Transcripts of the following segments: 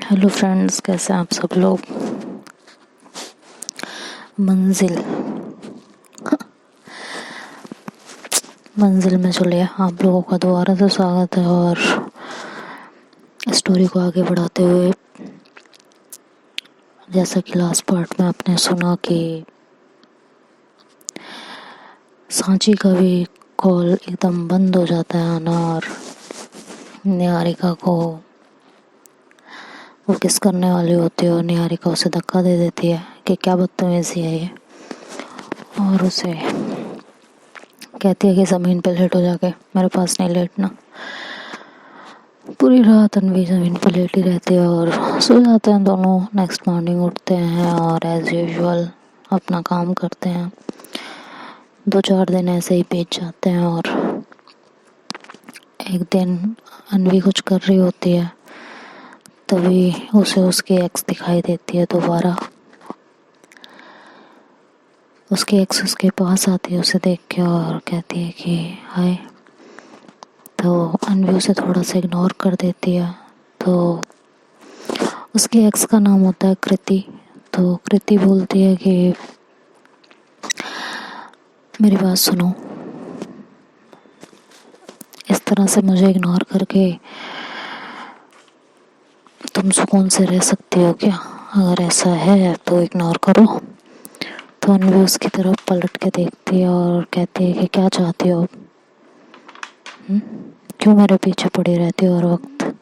Hello friends, कैसे हैं आप सब लोग। मंजिल में चले आप लोगों का दोबारा से स्वागत है। और स्टोरी को आगे बढ़ाते हुए, जैसा कि लास्ट पार्ट में आपने सुना कि सांची का भी कॉल एकदम बंद हो जाता है आना, और निहारिका को वो किस करने वाली होती है और निहारिका उसे धक्का दे देती है कि क्या बदतमीजी है ये, और उसे कहती है कि ज़मीन पे लेटो जाके, मेरे पास नहीं लेटना। पूरी रात अनवी ज़मीन पे लेटी रहती है और सो जाते हैं दोनों। नेक्स्ट मॉर्निंग उठते हैं और एज़ यूजुअल अपना काम करते हैं। 2-4 दिन ऐसे ही बीत जाते हैं और एक दिन अनवी कुछ कर रही होती है, तभी उसे उसकी एक्स दिखाई देती है दोबारा। उसकी एक्स उसके पास आती है उसे देख के और कहती है कि हाय। तो अनवी उसे थोड़ा सा इग्नोर कर देती है। तो उसकी एक्स का नाम होता है कृति। तो कृति बोलती है कि मेरी बात सुनो, इस तरह से मुझे इग्नोर करके तुम सुकून से रह सकती हो क्या? अगर ऐसा है तो इग्नोर करो। तो अनवी उसकी तरफ पलट के देखती है और कहती है कि क्या चाहती हो? क्यों मेरे पीछे पड़ी रहती हो हर वक्त?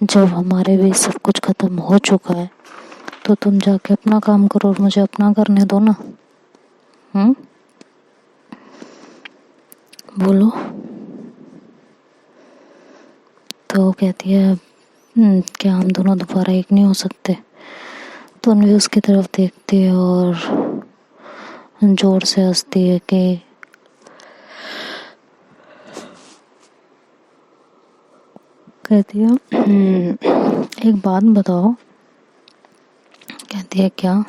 जब हमारे भी सब कुछ खत्म हो चुका है तो तुम जाके अपना काम करो और मुझे अपना करने दो ना। बोलो। तो कहती है क्या हम दोनों दोबारा एक नहीं हो सकते? तो अनवी उसकी तरफ देखती है और जोर से हंसती है कि कहती है एक बात बताओ। कहती है क्या?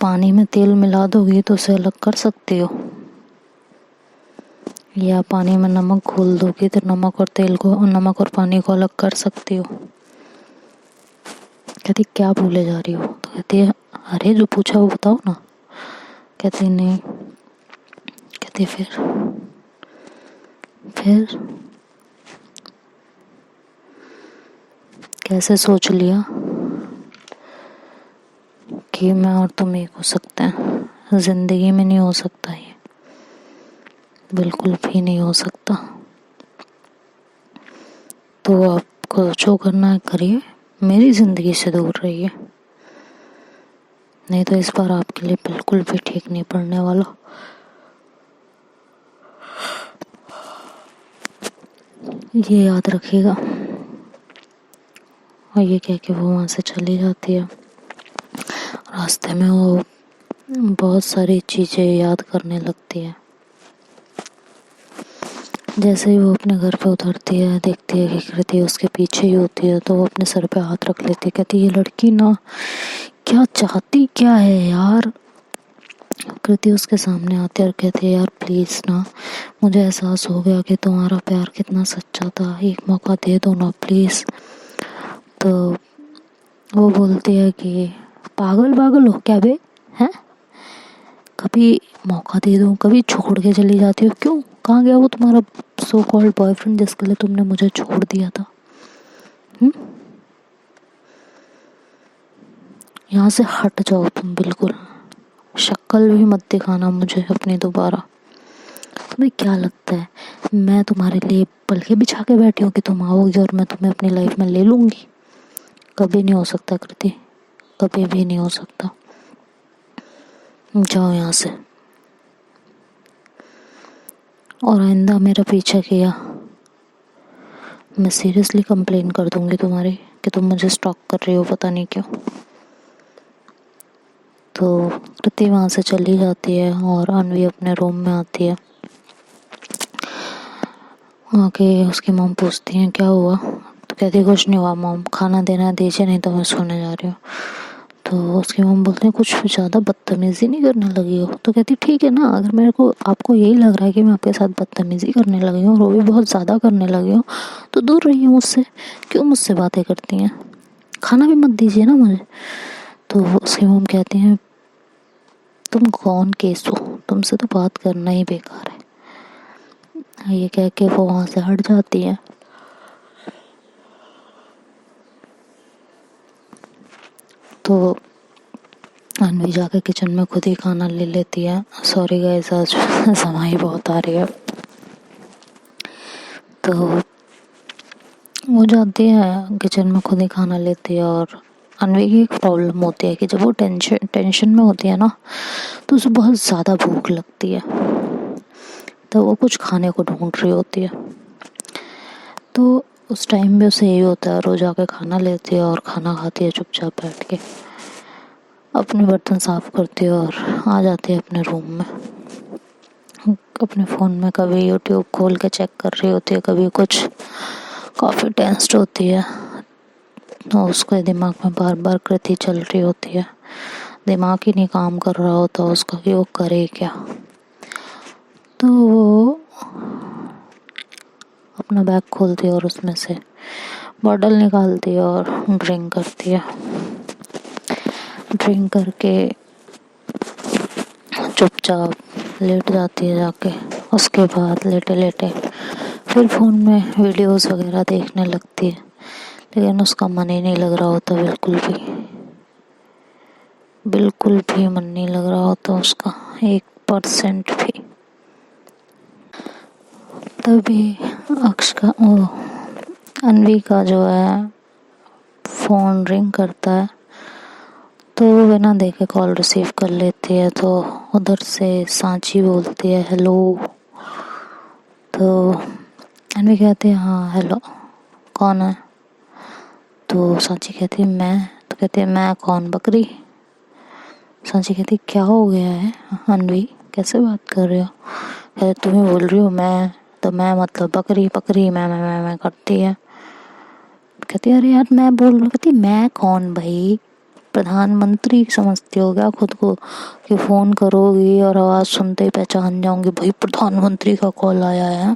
पानी में तेल मिला दोगी तो उसे अलग कर सकती हो, या पानी में नमक घोल दोगी तो नमक और पानी को अलग कर सकती हो। कहती क्या बोले जा रही हो? तो कहती है अरे जो पूछा वो बताओ ना। कहती नहीं। कहती फिर कैसे सोच लिया कि मैं और तुम एक हो सकते हैं? जिंदगी में नहीं हो सकता, ये बिल्कुल भी नहीं हो सकता। तो आपको जो करना है करिए, मेरी जिंदगी से दूर रहिए, नहीं तो इस बार आपके लिए बिल्कुल भी ठीक नहीं पड़ने वाला। ये याद रखिएगा। और ये कह के वो वहाँ से चली जाती है। रास्ते में वो बहुत सारी चीज़ें याद करने लगती है। जैसे ही वो अपने घर पे उतरती है, देखती है कि कृति उसके पीछे ही होती है, तो वो अपने सर पे हाथ रख लेती है। कहती ये लड़की ना क्या चाहती क्या है यार। कृति उसके सामने आती है और कहती है यार प्लीज़ ना, मुझे एहसास हो गया कि तुम्हारा प्यार कितना सच्चा था, एक मौका दे दो ना प्लीज़। तो वो बोलती है कि पागल हो क्या बे, हैं? कभी मौका दे दूँ, कभी छोड़ के चली जाती हो। क्यों? कहाँ गया वो तुम्हारा सो कॉल्ड बॉयफ्रेंड जिसके लिए तुमने मुझे छोड़ दिया था? यहाँ से हट जाओ तुम, बिल्कुल शक्ल भी मत दिखाना मुझे अपनी दोबारा। तुम्हें क्या लगता है मैं तुम्हारे लिए पलके बिछा के बैठी हूँ कि तुम आओगी और मैं तुम्हें अपनी लाइफ में ले लूँगी? कभी नहीं हो सकता कृति, कभी भी नहीं हो सकता। जाओ यहाँ से, और आइंदा मेरा पीछा किया मैं सीरियसली कंप्लेन कर दूंगी तुम्हारी कि तुम मुझे स्टॉक कर रही हो, पता नहीं क्यों। तो कृति वहाँ से चली जाती है और अनवी अपने रूम में आती है। आके उसकी मॉम पूछती है क्या हुआ? तो कहती कुछ नहीं हुआ मॉम, खाना देना दीजिए नहीं तो मैं सोने जा रही हूँ। तो उसकी मम्मी बोलते हैं कुछ ज़्यादा बदतमीज़ी नहीं करने लगी हो? तो कहती ठीक है ना, अगर मेरे को आपको यही लग रहा है कि मैं आपके साथ बदतमीज़ी करने लगी हूँ और वो भी बहुत ज़्यादा करने लगी हूँ, तो दूर रहिए मुझसे, क्यों मुझसे बातें करती हैं, खाना भी मत दीजिए ना मुझे। तो उसकी मम्मी कहती हैं तुम कौन केस हो, तुमसे तो बात करना ही बेकार है। ये कह के वो वहाँ से हट जाती है। तो अनवी जाकर किचन में खुद ही खाना ले लेती है। सॉरी गाइस, आज समाई बहुत आ रही है। तो वो जाती है किचन में, खुद ही खाना लेती है। और अनवी की एक प्रॉब्लम होती है कि जब वो टेंशन में होती है ना, तो उसे बहुत ज़्यादा भूख लगती है, तो वो कुछ खाने को ढूंढ रही होती है। तो उस टाइम में उसे यही होता है, रोज आके खाना लेती है और खाना खाती है चुपचाप बैठ के, अपने बर्तन साफ करती है और आ जाती है अपने रूम में। अपने फ़ोन में कभी यूट्यूब खोल के चेक कर रही होती है, कभी कुछ काफ़ी टेंस्ड होती है। तो उसके दिमाग में बार बार कृति चल रही होती है, दिमाग ही नहीं काम कर रहा होता उसका कि वो करे क्या। तो वो अपना बैग खोलती है और उसमें से बॉटल निकालती है और ड्रिंक करती है। ड्रिंक करके चुपचाप लेट जाती है जाके। उसके बाद लेटे लेटे फिर फ़ोन में वीडियोस वगैरह देखने लगती है, लेकिन उसका मन ही नहीं लग रहा होता, बिल्कुल भी मन नहीं लग रहा होता उसका 1% भी। तभी अक्ष का अनवी का जो है फ़ोन रिंग करता है, तो वो बिना देखे कॉल रिसीव कर लेती है। तो उधर से सांची बोलती है हेलो। तो अनवी कहती है हाँ हेलो, कौन है? तो सांची कहती है मैं। तो कहती है मैं कौन, बकरी? सांची कहती है क्या हो गया है अनवी, कैसे बात कर रहे हो? कहते तुम्हें बोल रही हो मैं, तो मैं मतलब बकरी, बकरी मैं करती है। कहती है अरे यार मैं बोल रही हूँ। कहती मैं कौन भाई, प्रधानमंत्री समझती हो क्या खुद को कि फ़ोन करोगी और आवाज़ सुनते ही पहचान जाऊंगी भाई प्रधानमंत्री का कॉल आया है?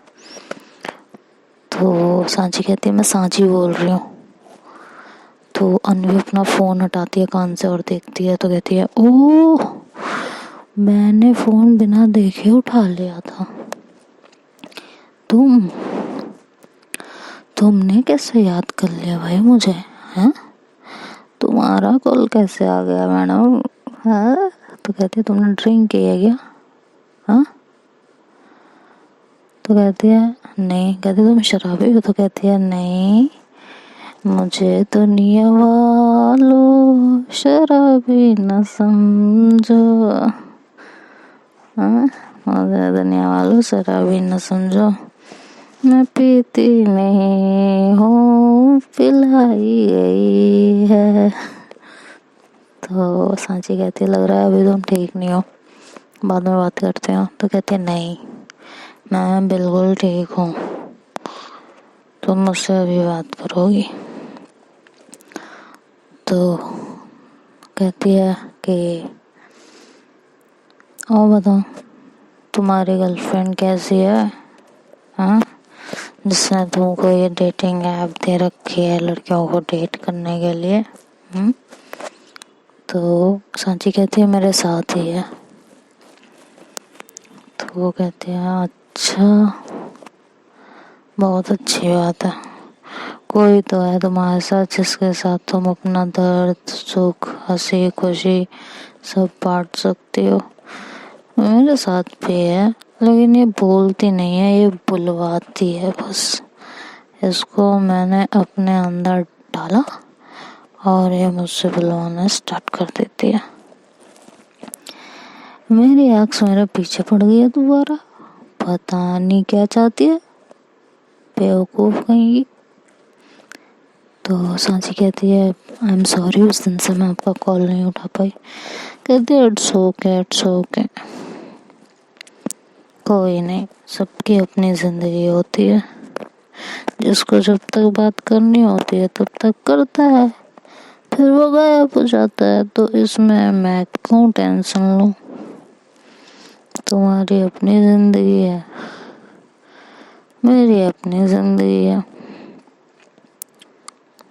तो सांची कहती है मैं सांची बोल रही हूँ। तो अनवी अपना फ़ोन हटाती है कान से और देखती है, तो कहती है ओह, मैंने फ़ोन बिना देखे उठा लिया था। तुमने कैसे याद कर लिया भाई मुझे, हैं? तुम्हारा कॉल कैसे आ गया मैडम? हाँ? तो कहती है तुमने ड्रिंक किया है क्या? हाँ? तो कहती है नहीं। कहती तुम शराबी हो? तो कहती है नहीं, मुझे दुनिया वालों शराबी न समझो। हाँ, मुझे दुनिया वालों शराबी न समझो, मैं पीती नहीं हूँ, पिलाई गई है। तो सांची कहती लग रहा है अभी तुम ठीक नहीं हो, बाद में बात करते हो। तो कहते नहीं, मैं बिल्कुल ठीक हूँ, तुम मुझसे अभी बात करोगी? तो कहती है कि और बताओ तुम्हारी गर्लफ्रेंड कैसी है, हाँ, जिसने तुमको ये डेटिंग ऐप दे रखी है लड़कियों को डेट करने के लिए? तो सांची कहती है मेरे साथ ही है। तो वो कहते हैं अच्छा, बहुत अच्छी बात है, कोई तो है तुम्हारे साथ जिसके साथ तुम अपना दर्द सुख हंसी खुशी सब बांट सकती हो। मेरे साथ भी है, लेकिन ये बोलती नहीं है, ये बुलवाती है बस। इसको मैंने अपने अंदर डाला और ये मुझसे बुलवाना स्टार्ट कर देती है। मेरी आँख मेरे पीछे पड़ गई है दोबारा, पता नहीं क्या चाहती है, बेवकूफ़ कहीं। तो सांची कहती है आई एम सॉरी, उस दिन से मैं आपका कॉल नहीं उठा पाई। कहती है इट्स ओके, कोई नहीं, सबकी अपनी ज़िंदगी होती है, जिसको जब तक बात करनी होती है तब तक करता है, फिर वो गायब हो जाता है। तो इसमें मैं क्यों टेंशन लूं, तुम्हारी अपनी जिंदगी है, मेरी अपनी जिंदगी है।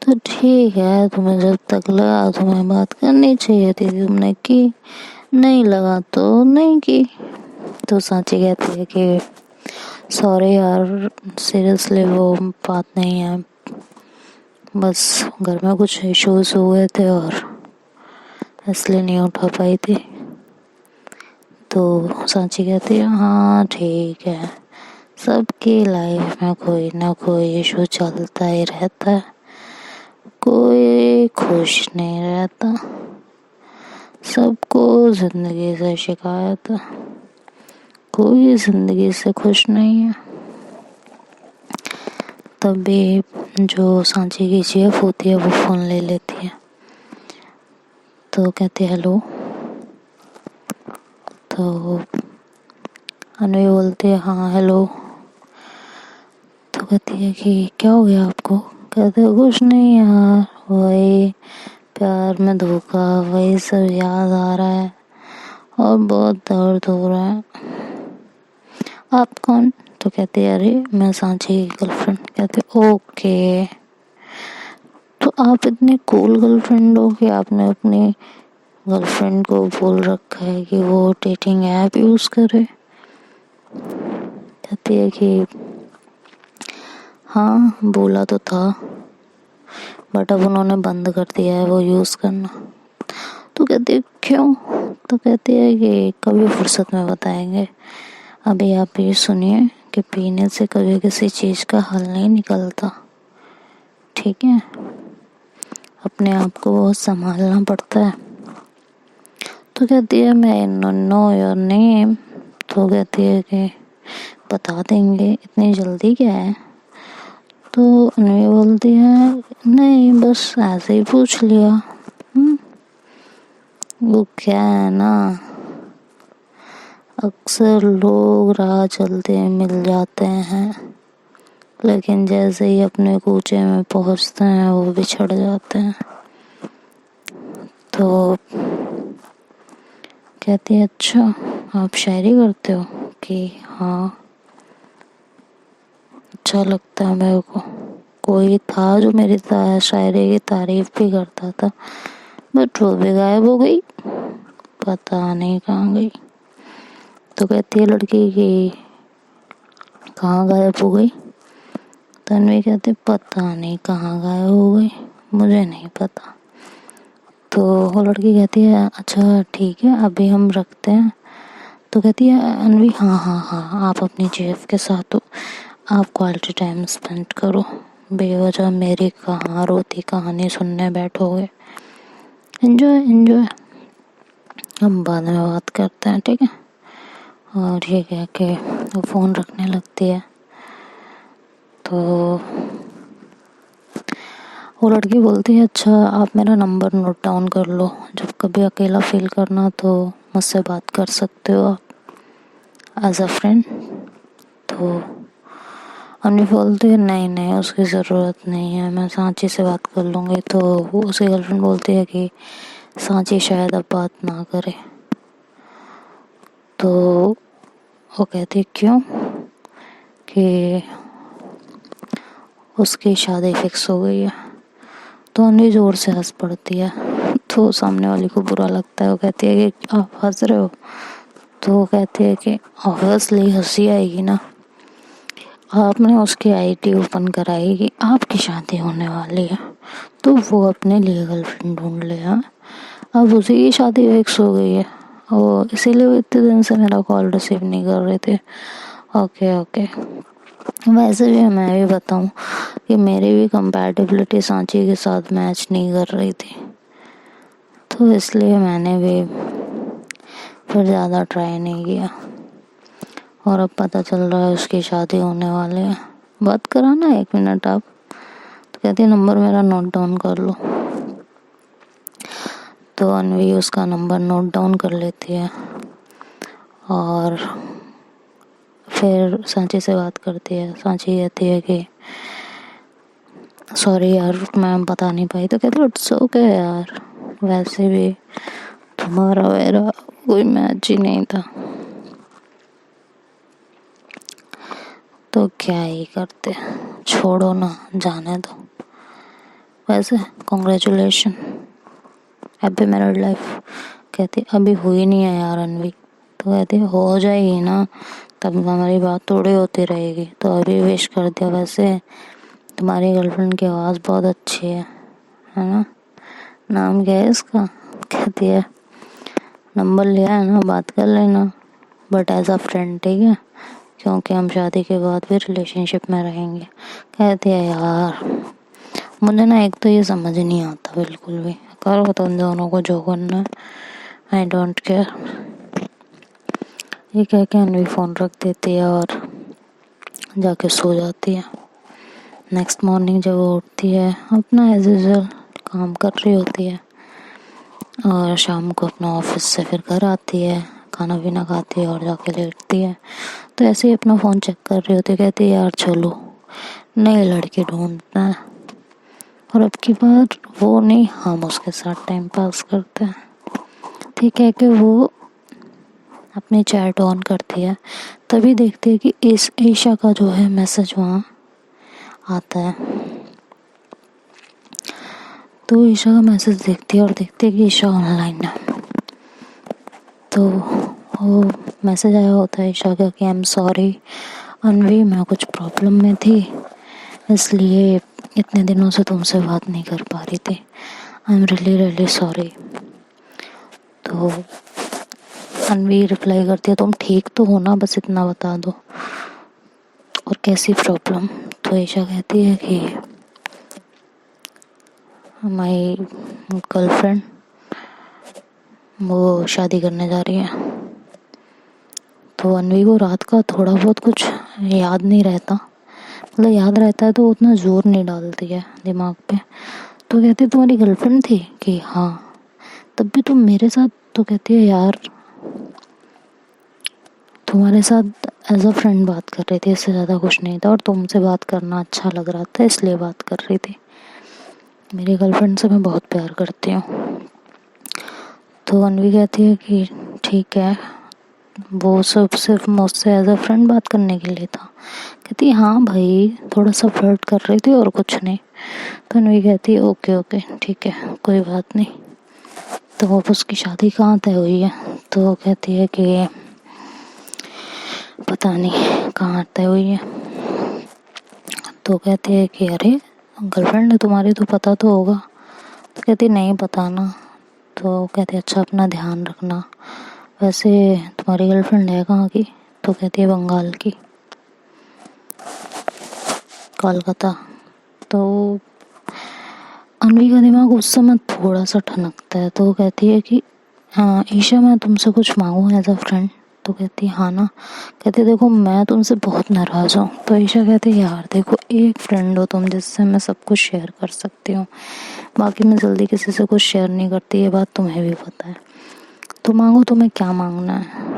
तो ठीक है, तुम्हें जब तक लगा तुम्हें बात करनी चाहिए थी तुमने की, नहीं लगा तो नहीं की। तो सांची कहती है कि सॉरी यार, सीरियसली वो बात नहीं है, बस घर में कुछ इश्यूज हुए थे और इसलिए नहीं उठा पाई थी। तो सांची कहती है हाँ ठीक है, सबकी लाइफ में कोई ना कोई इशू चलता ही रहता है, कोई खुश नहीं रहता, सबको जिंदगी से शिकायत है, कोई जिंदगी से खुश नहीं है। तभी जो सांची की जीएफ होती है वो फोन ले लेती है। तो कहती है हेलो। तो अनवी बोलती है हाँ हेलो। तो कहती है कि क्या हो गया आपको। कहते हैं कुछ नहीं यार, वही प्यार में धोखा, वही सब याद आ रहा है और बहुत दर्द हो रहा है। आप कौन। तो कहते हैं अरे मैं सांची की गर्लफ्रेंड। कहते ओके, तो आप इतनी कूल गर्लफ्रेंड हो कि आपने अपनी गर्लफ्रेंड को बोल रखा है कि वो डेटिंग ऐप यूज करे। कहती है कि हाँ बोला तो था, बट अब उन्होंने बंद कर दिया है वो यूज करना। तो कहती है क्यों। तो कहती है कि कभी फुर्सत में बताएंगे, अभी आप ये सुनिए कि पीने से कभी किसी चीज का हल नहीं निकलता, ठीक है, अपने आप को बहुत संभालना पड़ता है। तो कहती है मैं नो योर नेम। तो कहती है कि बता देंगे, इतनी जल्दी क्या है। तो अनवी बोलती है नहीं बस ऐसे ही पूछ लिया। वो क्या है ना, अक्सर लोग राह चलते मिल जाते हैं, लेकिन जैसे ही अपने कूचे में पहुंचते हैं वो बिछड़ जाते हैं। तो कहती है अच्छा आप शायरी करते हो। कि हाँ अच्छा लगता है मेरे को, कोई था जो मेरी शायरी की तारीफ भी करता था, बट वो भी गायब हो गई, पता नहीं कहाँ गई। तो कहती है लड़की कि कहाँ गायब हो गई। तन्वी कहती पता नहीं कहाँ गायब हो गई, मुझे नहीं पता। तो वो लड़की कहती है अच्छा ठीक है अभी हम रखते हैं। तो कहती है अनवी हाँ हाँ हाँ आप अपनी जेफ के साथ हो, आप क्वालिटी टाइम स्पेंड करो, बेवजह मेरी कहाँ रोती कहानी सुनने बैठोगे। एंजॉय एंजॉय, हम बाद में बात करते हैं ठीक है। और ये कह के वो फ़ोन रखने लगती है। तो वो लड़की बोलती है अच्छा आप मेरा नंबर नोट डाउन कर लो, जब कभी अकेला फील करना तो मुझसे बात कर सकते हो आप एज अ फ्रेंड। तो अनवी बोलती है नहीं नहीं उसकी ज़रूरत नहीं है, मैं सांची से बात कर लूँगी। तो वो उसकी गर्लफ्रेंड बोलती है कि सांची शायद अब बात ना करे। तो वो कहती है क्यों, कि उसकी शादी फिक्स हो गई है। तो अनवी जोर से हंस पड़ती है। तो सामने वाली को बुरा लगता है, वो कहती है कि आप हंस रहे हो। तो वो कहती है कि ऑब्वियसली हंसी आएगी ना, आपने उसकी आईडी ओपन कराई कि आपकी शादी होने वाली है, तो वो अपने लिए गर्लफ्रेंड ढूंढ ले। हाँ अब उसी की शादी फिक्स हो गई है, वो इसीलिए वो इतने दिन से मेरा कॉल रिसीव नहीं कर रहे थे। ओके ओके, वैसे भी मैं भी बताऊं कि मेरी भी कंपैटिबिलिटी सांची के साथ मैच नहीं कर रही थी, तो इसलिए मैंने भी फिर ज़्यादा ट्राई नहीं किया। और अब पता चल रहा है उसकी शादी होने वाली है। बात कराना 1 मिनट आप। तो कहती है नंबर मेरा नोट डाउन कर लो। तो अनवी उसका नंबर नोट डाउन कर लेती है और फिर सांची से बात करती है। सांची कहती है कि सॉरी यार मैं बता नहीं पाई। तो कहती इट्स ओके यार, वैसे भी तुम्हारा मेरा कोई मैच ही नहीं था, तो क्या ही करते, छोड़ो ना, जाने दो। वैसे कॉन्ग्रेचुलेशन, हैप्पी मैरिड लाइफ। कहती अभी हुई नहीं है यार अनवी। तो कहती हो जाएगी ना, तब हमारी बात थोड़ी होती रहेगी, तो अभी विश कर दिया। वैसे तुम्हारी गर्लफ्रेंड की आवाज़ बहुत अच्छी है ना? नाम क्या है इसका? कहती है नंबर लिया है ना, बात कर लेना, बट एज अ फ्रेंड, ठीक है, क्योंकि हम शादी के बाद भी रिलेशनशिप में रहेंगे। कहती है यार मुझे ना एक तो ये समझ नहीं आता बिल्कुल भी, करो तुम दोनों को जो करना है, आई डोंट केयर। ये कह के अनवी फ़ोन रख देती है और जाके सो जाती है। नेक्स्ट मॉर्निंग जब वो उठती है, अपना एज यूजुअल काम कर रही होती है और शाम को अपना ऑफिस से फिर घर आती है, खाना पीना खाती है और जाके लेटती है। तो ऐसे ही अपना फ़ोन चेक कर रही होती है, कहती है यार चलो नई लड़की ढूंढते हैं, और अब की बार वो नहीं, हम उसके साथ टाइम पास करते हैं। ठीक है कि वो अपनी चैट ऑन करती है, तभी देखती है कि इस ईशा का जो है मैसेज वहाँ आता है। तो ईशा का मैसेज देखती है और देखती है कि ईशा ऑनलाइन है। तो वो मैसेज आया होता है ईशा का कि आई एम सॉरी अनवी, मैं कुछ प्रॉब्लम में थी इसलिए इतने दिनों से तुमसे बात नहीं कर पा रही थी, I am really really sorry. तो अनवी रिप्लाई करती है तुम ठीक तो हो ना, बस इतना बता दो, और कैसी प्रॉब्लम। तो ईशा कहती है कि माई गर्लफ्रेंड वो शादी करने जा रही है। तो अनवी को रात का थोड़ा बहुत कुछ याद नहीं रहता, मतलब याद रहता है तो उतना जोर नहीं डालती है दिमाग पे। तो कहती है तुम्हारी गर्लफ्रेंड थी कि हाँ, तब भी तुम मेरे साथ। तो कहती है यार तुम्हारे साथ एज अ फ्रेंड बात कर रही थी, इससे ज़्यादा कुछ नहीं था, और तुमसे बात करना अच्छा लग रहा था इसलिए बात कर रही थी, मेरी गर्लफ्रेंड से मैं बहुत प्यार करती हूँ। तो अनवी कहती है कि ठीक है, वो सब सिर्फ मुझसे एज अ फ्रेंड बात करने के लिए था। कहती है हाँ भाई, थोड़ा सा फ्लर्ट कर रही थी और कुछ नहीं। तो अनवी कहती है ओके ओके ठीक है, कोई बात नहीं। तो अब उसकी शादी कहाँ तय हुई है? तो वो कहती है कि पता नहीं कहाँ तय हुई है। तो कहती है कि अरे गर्लफ्रेंड है तुम्हारी तो पता तो होगा। तो कहती नहीं पता ना। तो कहती अच्छा अपना ध्यान रखना। वैसे तुम्हारी गर्लफ्रेंड है कहाँ की? तो कहती है बंगाल की, कोलकाता। तो अनवी का दिमाग उस समय थोड़ा सा ठनकता है। तो वो कहती है कि हाँ ईशा मैं तुमसे कुछ मांगूँ एज अ फ्रेंड? तो कहती है हाँ ना। कहती है देखो मैं तुमसे बहुत नाराज़ हूँ। तो ईशा कहती है यार देखो एक फ्रेंड हो तुम जिससे मैं सब कुछ शेयर कर सकती हूँ, बाकी मैं जल्दी किसी से कुछ शेयर नहीं करती, ये बात तुम्हें भी पता है। तो मांगो, तुम्हें क्या मांगना है?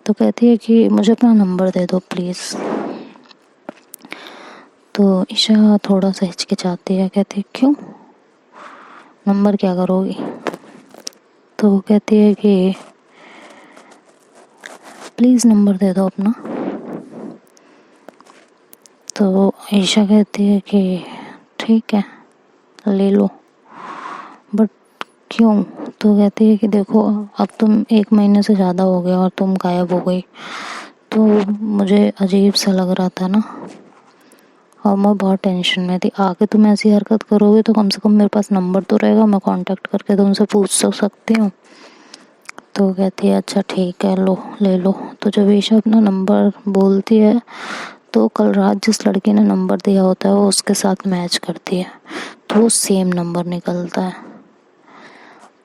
तो कहती है कि मुझे अपना नंबर दे दो प्लीज़। तो ईशा थोड़ा सा हिचकिचाती है, कहती है क्यों, नंबर क्या करोगी? तो वो कहती है कि प्लीज़ नंबर दे दो अपना। तो ईशा कहती है कि ठीक है ले लो, बट क्यों? तो कहती है कि देखो अब तुम 1 महीने से ज़्यादा हो गया और तुम गायब हो गई, तो मुझे अजीब सा लग रहा था ना, और मैं बहुत टेंशन में थी। आगे तुम ऐसी हरकत करोगे तो कम से कम मेरे पास नंबर तो रहेगा, मैं कांटेक्ट करके तुमसे पूछ तो सकती हूँ। तो कहती है अच्छा ठीक है लो ले लो। तो जब ईशा अपना नंबर बोलती है तो कल रात जिस लड़की ने नंबर दिया होता है वो उसके साथ मैच करती है, तो वो सेम नंबर निकलता है।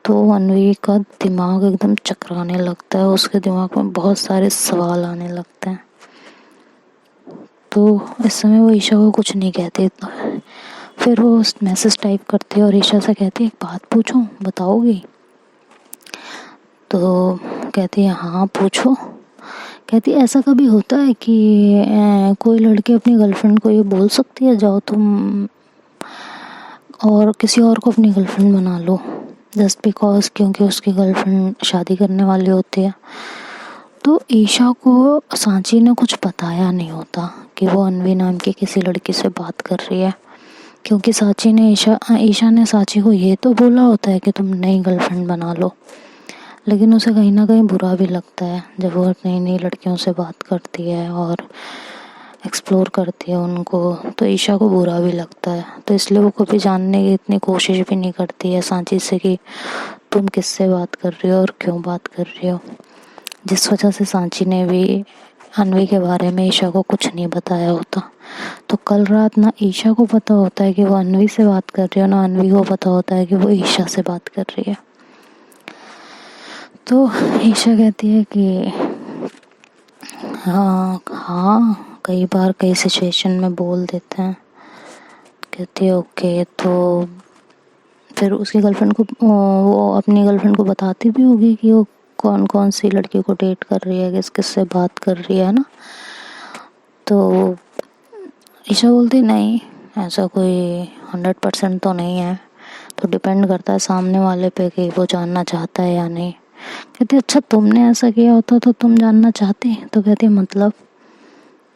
तो अनवी का दिमाग एकदम चकराने लगता है, उसके दिमाग में बहुत सारे सवाल आने लगते हैं। तो इस समय वो ईशा को कुछ नहीं कहती। फिर वो मैसेज टाइप करती है और ईशा से कहती है एक बात पूछूं, बताओगी? तो कहती है हाँ पूछो। कहती ऐसा कभी होता है कि कोई लड़की अपनी गर्लफ्रेंड को ये बोल सकती है जाओ तुम और किसी और को अपनी गर्लफ्रेंड बना लो, जस्ट बिकॉज क्योंकि उसकी गर्लफ्रेंड शादी करने वाली होती है। तो ईशा को सांची ने कुछ बताया नहीं होता कि वो अन्वी नाम की किसी लड़की से बात कर रही है, क्योंकि ईशा ने सांची को ये तो बोला होता है कि तुम नई गर्लफ्रेंड बना लो, लेकिन उसे कहीं ना कहीं बुरा भी लगता है जब वो नई नई लड़कियों से बात करती है और एक्सप्लोर करती है उनको, तो ईशा को बुरा भी लगता है। तो इसलिए वो कभी जानने की इतनी कोशिश भी नहीं करती है सांची से कि तुम किससे बात कर रही हो और क्यों बात कर रही हो, जिस वजह से सांची ने भी अन्वी के बारे में ईशा को कुछ नहीं बताया होता। तो कल रात ना ईशा को पता होता है कि वो अन्वी से बात कर रही है, ना अन्वी को पता होता है कि वो ईशा से बात कर रही है। तो ईशा कहती है कि हाँ हाँ कई बार कई सिचुएशन में बोल देते हैं। कहती है ओके। तो फिर उसकी गर्लफ्रेंड को वो अपनी गर्लफ्रेंड को बताती भी होगी कि वो कौन कौन सी लड़की को डेट कर रही है, किस किस से बात कर रही है ना। तो ईशा बोलती नहीं ऐसा कोई 100% तो नहीं है, तो डिपेंड करता है सामने वाले पे कि वो जानना चाहता है या नहीं। कहती अच्छा तुमने ऐसा किया होता तो तुम जानना चाहती? तो कहती मतलब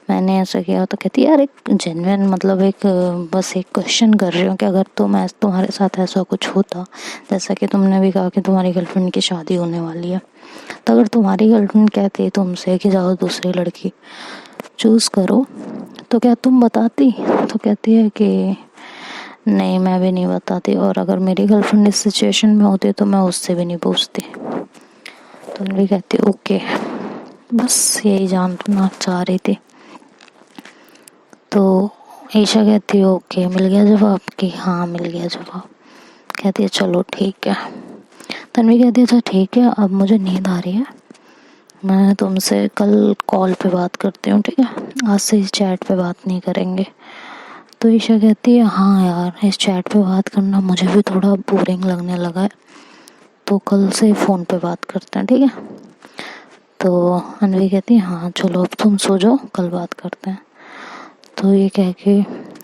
मैंने ऐसा किया होता? कहती यार एक जेन्युइन मतलब एक बस एक क्वेश्चन कर रही हूँ कि अगर तुम्हारे साथ ऐसा कुछ होता, जैसा कि तुमने भी कहा कि तुम्हारी गर्लफ्रेंड की शादी होने वाली है, तो अगर तुम्हारी गर्लफ्रेंड कहती तुमसे कि जाओ दूसरी लड़की चूज़ करो तो क्या तुम बताती? तो कहती है कि नहीं मैं भी नहीं बताती, और अगर मेरी गर्लफ्रेंड इस सिचुएशन में होती तो मैं उससे भी नहीं पूछती। तो अन्वी कहती ओके, बस यही जानना चाह रही थी। तो ईशा कहती ओके मिल गया जवाब? कि हाँ मिल गया जवाब। कहती है चलो ठीक है। तन्वी कहती है अच्छा ठीक है अब मुझे नींद आ रही है, मैं तुमसे कल कॉल पे बात करती हूँ, ठीक है, आज से इस चैट पे बात नहीं करेंगे। तो ईशा कहती है हाँ यार इस चैट पे बात करना मुझे भी थोड़ा बोरिंग लगने लगा है, तो कल से फ़ोन पे बात करते हैं, ठीक है। तो अन्वी कहती है हाँ चलो अब तुम सो जाओ कल बात करते हैं। तो ये कह के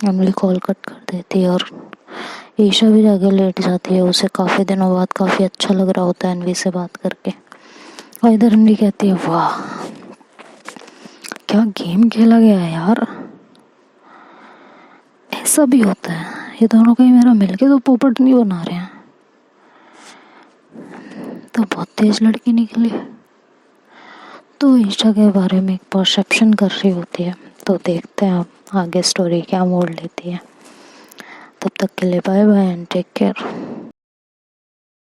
अन्वी कॉल कट कर देती है और ईशा भी जाके लेट जाती है। उसे काफ़ी दिनों बाद काफ़ी अच्छा लग रहा होता है अन्वी से बात करके। और इधर अन्वी कहती है वाह क्या गेम खेला गया है यार, ऐसा भी होता है, ये दोनों कहीं मेरा मिलके तो पोपट नहीं बना रहे हैं। तो बहुत तेज लड़की निकली। तो ईशा के बारे में एक परसेप्शन कर रही होती है। तो देखते हैं अब आगे स्टोरी क्या मोड़ लेती है। तब तक के लिए bye bye and take care.